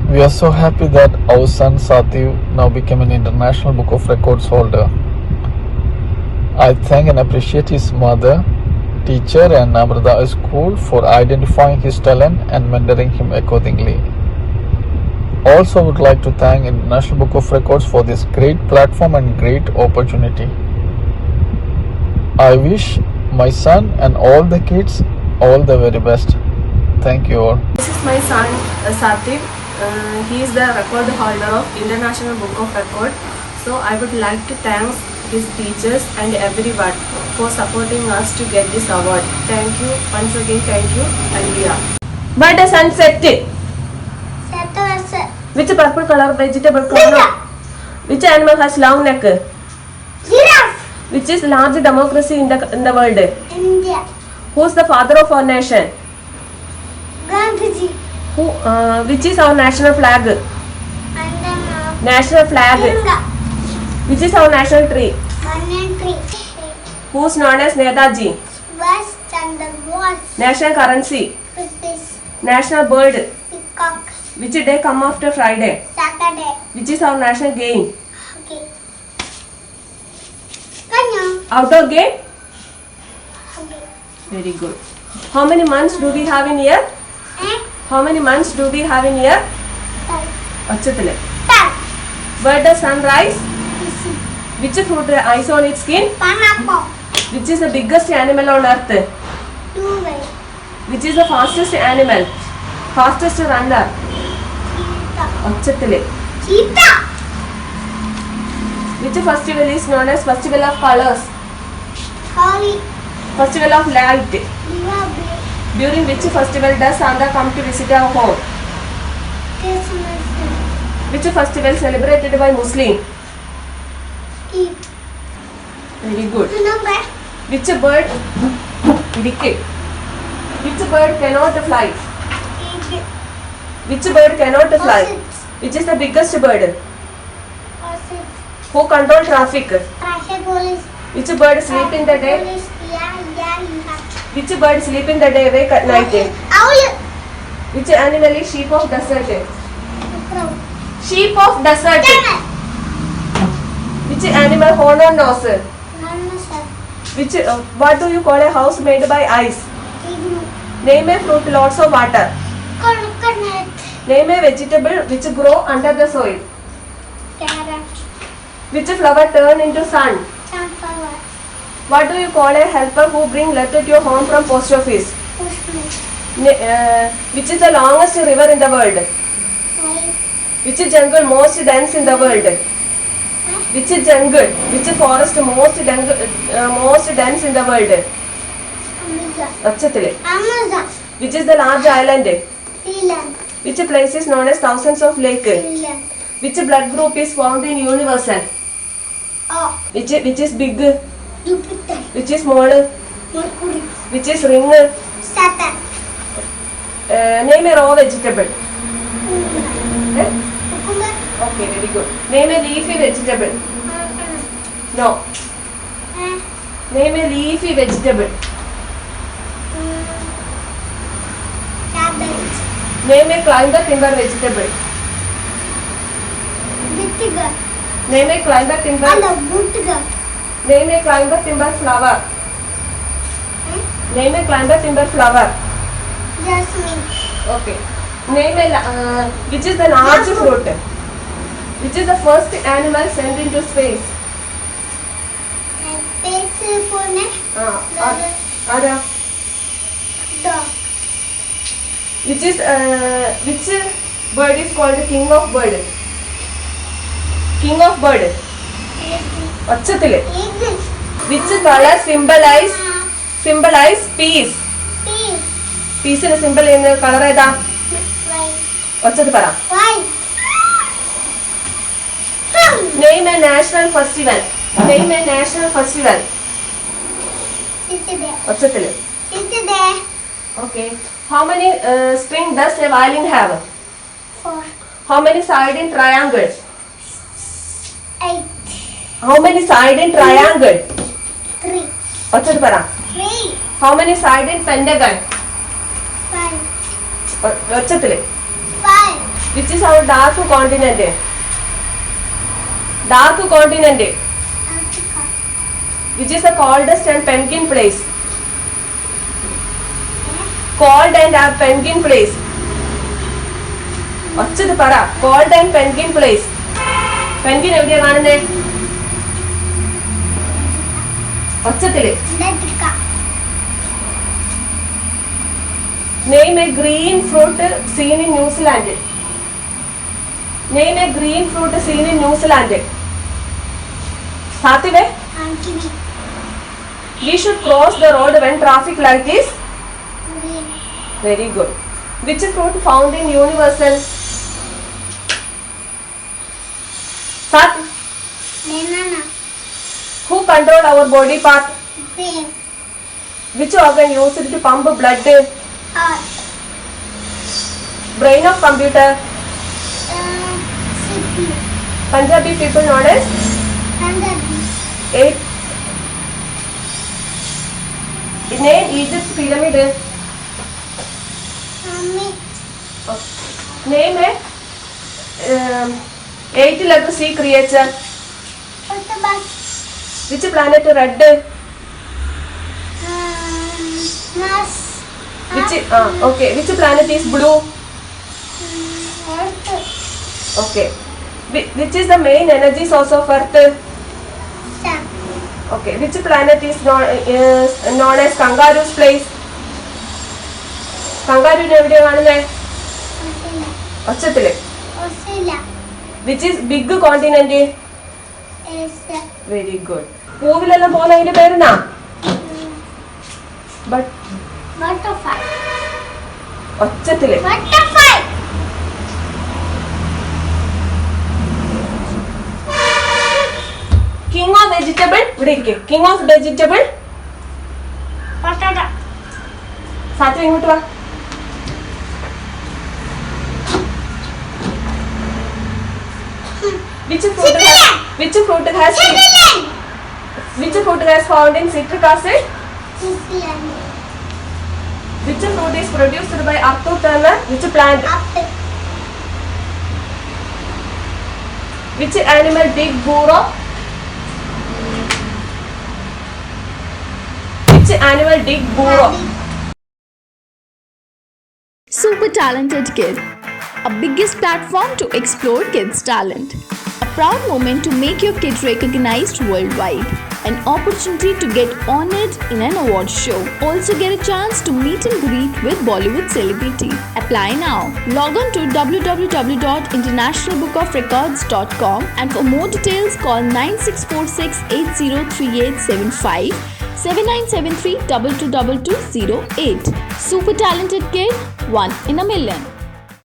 We are so happy that our son Sathiv now became an International Book of Records holder. I thank and appreciate his mother, teacher and Amrita School for identifying his talent and mentoring him accordingly. Also would like to thank International Book of Records for this great platform and great opportunity. I wish my son and all the kids all the very best. Thank you all. This is my son Sathiv. He is the record holder of International Book of Record. So I would like to thank his teachers and everyone for supporting us to get this award. Thank you once again. Thank you, Alvia. But a sunset. Which purple color vegetable clown? Which animal has long neck? Giraffe. Which is large democracy in the world? India. Who is the father of our nation? Gandhiji. Which is our national flag? Andaman. National flag. Tiranga. Which is our national tree? Banyan tree. Who is known as Netaji? Subhash Chandra Bose. National currency. British. National bird. Peacock. Which day come after Friday? Saturday. Which is our national game? Okay. Kanya. Outdoor game? Okay. Very good. How many months do we have in year? How many months do we have in year? Achutile. Where does sun rise? Which fruit ice on its skin? Pineapple. Which is the biggest animal on earth? Two-way. Which is the fastest animal? Fastest runner? Achutile. Cheetah. Which festival is known as Festival of Colors? Holi. Festival of Light. Diwali. During which festival does Santa come to visit our home? Christmas. Which festival celebrated by Muslim? Eid. Very good. Number. Which bird? Irike. Which bird cannot fly? Eagle. Which bird cannot fly? Ostrich. Which is the biggest bird? Ostrich. Who control traffic? Traffic police. Which bird sleep in the day? Police. Yeah. Which bird sleep in the day, wake at night? Owl. Which animal is sheep of desert? Crow. Sheep of desert. Camel. Which animal horn or nose? Dinosaur. Which what do you call a house made by ice? Igloo. Name a fruit lots of water. Coconut. Name a vegetable which grow under the soil. Carrot. Which flower turn into sun? Sunflower. What do you call a helper who bring letter to your home from post office? Postman. Which is the longest river in the world? Nile. Which jungle most dense in the world? Which jungle? Which forest most dense in the world? Amazon. Achutile. Amazon. Which is the large island? Zealand. Which place is known as thousands of lake? Zealand. Which blood group is found in universal? O. Which is big? Jupiter. Which is small? Mercury. Which is ring? Saturn. Name a raw vegetable. Cucumber. Okay, very good. Name a leafy vegetable. No. Name a leafy vegetable. Cabbage. Name a climber timber vegetable. Bittiga. Name a climber timber. Hello, Buttiga. Name a climber timber flower. Name a climber timber flower. Jasmine. Okay. Name a which is the large fruit? Which is the first animal sent into space? Peaceful. Ada. Dog. Which bird is called king of bird? King of bird. Achutile. Eagle. Which color symbolize peace? Peace. Peace in symbol in color ഏതാ? White. ഒച്ചത് പറ. White. Name a national festival. Name a national festival. Saturday. ഒച്ചത്തില്. Saturday. Okay. How many string does a violin have? 4. How many side in triangle? 8. How many side in triangle? 3. ഒച്ചത് പറ. 3. How many side in pentagon? 5. ഒച്ചത്തില്. 5. Which is our dark continent? Dark continent. Africa. Which is the coldest and penguin place? Cold and penguin place. ഒച്ചത് പറ. Cold and penguin place. Penguin എവിടെയാ കാണുന്നേ? ഒച്ചത്തില്. Antarctica. Name a green fruit seen in New Zealand. Name a green fruit seen in New Zealand. Sathive, Kiwi. we should cross the road when traffic light is Green. very good. Which fruit found in universal? Sat, Banana. who control our body part? Brain. Which organ used to pump blood? Heart. Brain of computer. CPU. Punjabi people known as Punjabi. 8. Name Egypt pyramid. Mummy. Name a 8-letter sea creature. Octopus. Which planet red? Mars. Okay. Which planet is blue? Earth. Okay. Which is the main energy source of Earth? Sun. Okay. Which planet is known as kangaroo's place? Kangaroo എവിടെയാ കാണുന്നേ? Australia. ഒച്ചത്തില്. Australia. Which is big continent? Asia. Very good. പൂവിലെല്ലാം പോകുന്ന അതിന്റെ പേരെന്നാ? But Butterfly. ഒച്ചത്തില്. Butterfly. King of vegetable. ഇവിടെ ഇരിക്കെ. King of vegetable. Potato. സാത്വ ഇങ്ങോട്ട് വാ. Which fruit has found in citric acid? Switzerland. Which fruit is produced by Arthur Turner? Which plant? Apple. Which animal dig burrow? Which animal dig burrow? Super Talented Kid, a biggest platform to explore kids' talent. A proud moment to make your kid recognized worldwide. An opportunity to get honored in an award show. Also get a chance to meet and greet with Bollywood celebrity. Apply now. Log on to www.internationalbookofrecords.com and for more details call 9646803875 7973 222208. Super Talented Kid, one in a million.